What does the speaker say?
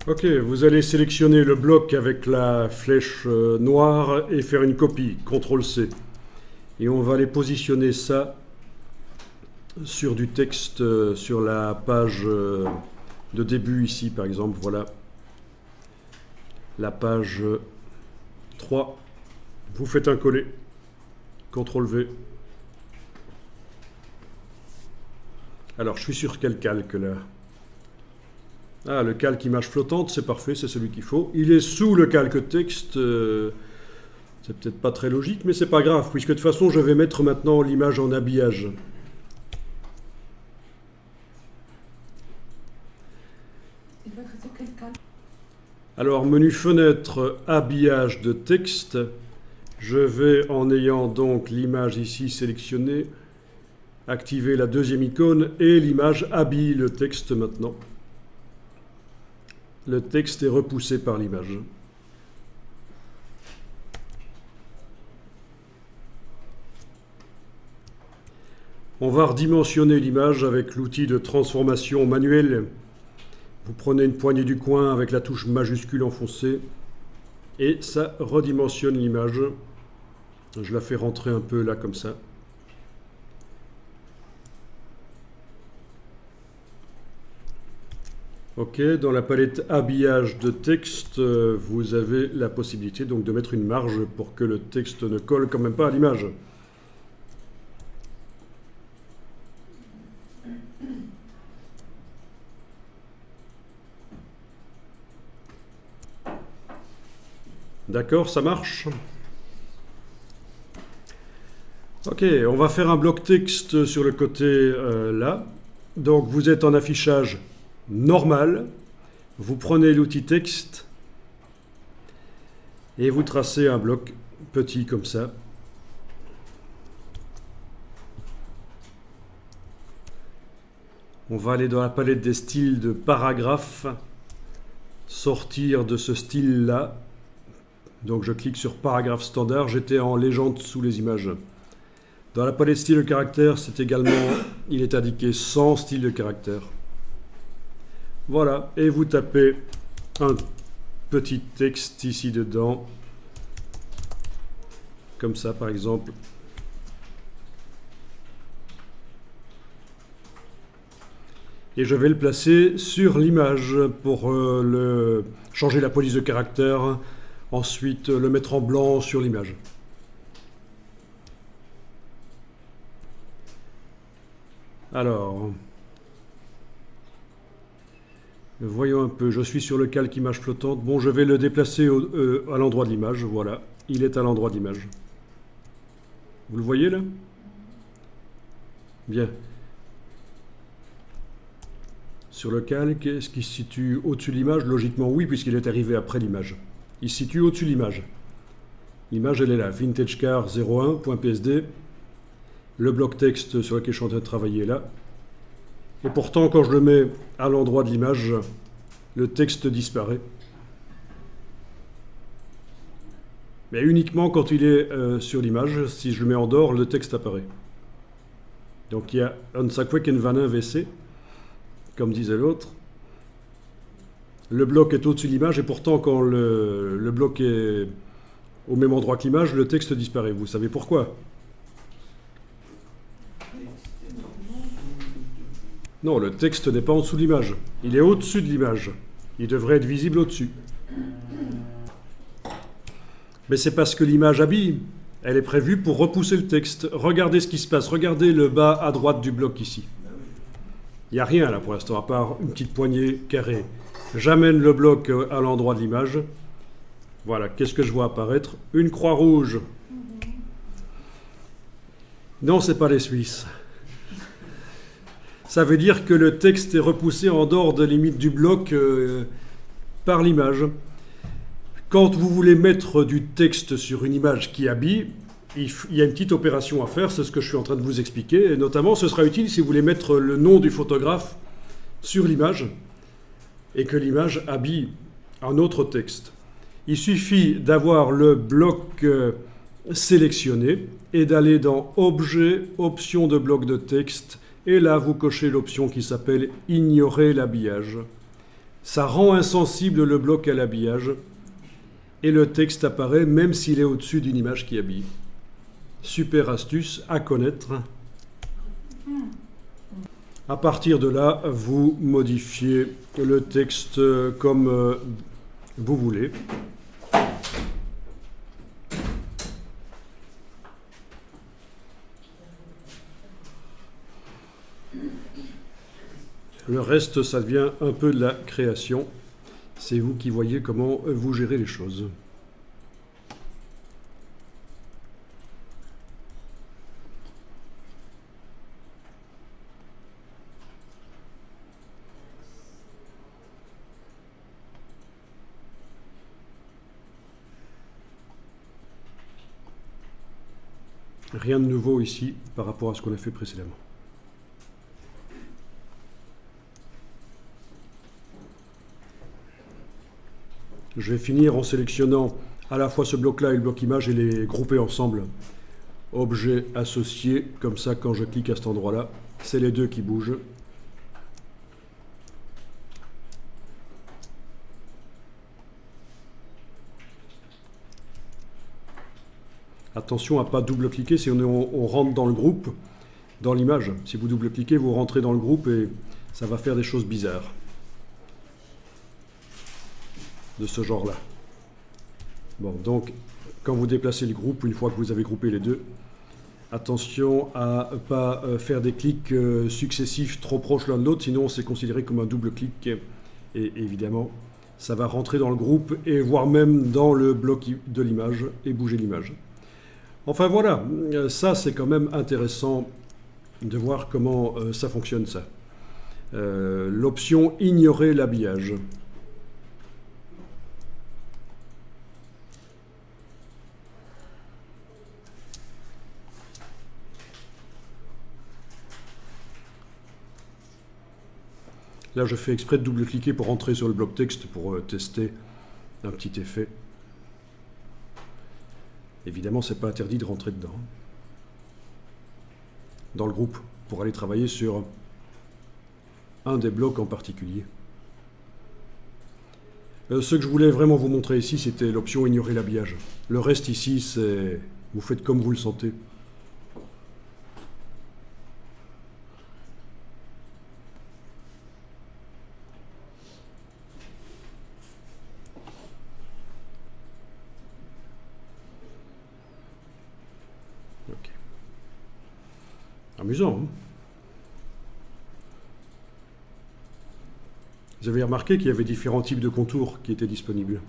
Ok, vous allez sélectionner le bloc avec la flèche noire et faire une copie, CTRL-C. Et on va aller positionner ça sur du texte, sur la page de début ici par exemple, voilà. La page 3. Vous faites un coller, CTRL-V. Alors je suis sur quel calque là? Ah, le calque image flottante, c'est parfait, c'est celui qu'il faut. Il est sous le calque texte, c'est peut-être pas très logique, mais c'est pas grave, puisque de toute façon, je vais mettre maintenant l'image en habillage. Alors, menu fenêtre, habillage de texte. Je vais, en ayant donc l'image ici sélectionnée, activer la deuxième icône et l'image habille le texte maintenant. Le texte est repoussé par l'image. On va redimensionner l'image avec l'outil de transformation manuelle. Vous prenez une poignée du coin avec la touche majuscule enfoncée et ça redimensionne l'image. Je la fais rentrer un peu là comme ça. Ok, dans la palette habillage de texte, vous avez la possibilité donc de mettre une marge pour que le texte ne colle quand même pas à l'image. D'accord, ça marche? Ok, on va faire un bloc texte sur le côté là. Donc vous êtes en affichage normal, vous prenez l'outil texte et vous tracez un bloc petit comme ça. On va aller dans la palette des styles de paragraphe, sortir de ce style-là. Donc je clique sur paragraphe standard, j'étais en légende sous les images. Dans la palette style de caractère, c'est également, il est indiqué sans style de caractère. Voilà, et vous tapez un petit texte ici dedans, comme ça par exemple. Et je vais le placer sur l'image pour changer la police de caractère, ensuite le mettre en blanc sur l'image. Alors, voyons un peu, je suis sur le calque image flottante. Bon, je vais le déplacer à l'endroit de l'image, voilà. Il est à l'endroit de l'image. Vous le voyez là? Bien. Sur le calque, est-ce qu'il se situe au-dessus de l'image? Logiquement oui, puisqu'il est arrivé après l'image. Il se situe au-dessus de l'image. L'image, elle est là, vintagecar01.psd. Le bloc texte sur lequel je suis en train de travailler est là. Et pourtant, quand je le mets à l'endroit de l'image, le texte disparaît. Mais uniquement quand il est sur l'image. Si je le mets en dehors, le texte apparaît. Donc il y a un sackwek en vanin VC, comme disait l'autre. Le bloc est au-dessus de l'image et pourtant quand le bloc est au même endroit que l'image, le texte disparaît. Vous savez pourquoi? Non, le texte n'est pas en dessous de l'image. Il est au-dessus de l'image. Il devrait être visible au-dessus. Mais c'est parce que l'image habille. Elle est prévue pour repousser le texte. Regardez ce qui se passe. Regardez le bas à droite du bloc ici. Il n'y a rien là pour l'instant, à part une petite poignée carrée. J'amène le bloc à l'endroit de l'image. Voilà, qu'est-ce que je vois apparaître? Une croix rouge. Non, ce n'est pas les Suisses. Ça veut dire que le texte est repoussé en dehors de limite du bloc par l'image. Quand vous voulez mettre du texte sur une image qui habille, il y a une petite opération à faire, c'est ce que je suis en train de vous expliquer. Et notamment, ce sera utile si vous voulez mettre le nom du photographe sur l'image et que l'image habille un autre texte. Il suffit d'avoir le bloc sélectionné et d'aller dans Objet, Options de bloc de texte. Et là, vous cochez l'option qui s'appelle « Ignorer l'habillage ». Ça rend insensible le bloc à l'habillage et le texte apparaît même s'il est au-dessus d'une image qui habille. Super astuce à connaître. À partir de là, vous modifiez le texte comme vous voulez. Le reste, ça devient un peu de la création. C'est vous qui voyez comment vous gérez les choses. Rien de nouveau ici par rapport à ce qu'on a fait précédemment. Je vais finir en sélectionnant à la fois ce bloc-là et le bloc image et les grouper ensemble. Objet associé, comme ça quand je clique à cet endroit-là, c'est les deux qui bougent. Attention à ne pas double-cliquer si on rentre dans le groupe, dans l'image. Si vous double-cliquez, vous rentrez dans le groupe et ça va faire des choses bizarres. De ce genre-là. Bon, donc, quand vous déplacez le groupe, une fois que vous avez groupé les deux, attention à ne pas faire des clics successifs trop proches l'un de l'autre, sinon c'est considéré comme un double clic. Et évidemment, ça va rentrer dans le groupe et voire même dans le bloc de l'image et bouger l'image. Enfin voilà, ça c'est quand même intéressant de voir comment ça fonctionne ça. L'option ignorer l'habillage. Là, je fais exprès de double-cliquer pour rentrer sur le bloc texte pour tester un petit effet. Évidemment, ce n'est pas interdit de rentrer dedans. Dans le groupe, pour aller travailler sur un des blocs en particulier. Ce que je voulais vraiment vous montrer ici, c'était l'option ignorer l'habillage. Le reste ici, c'est vous faites comme vous le sentez. Ok. Amusant, hein? Vous avez remarqué qu'il y avait différents types de contours qui étaient disponibles.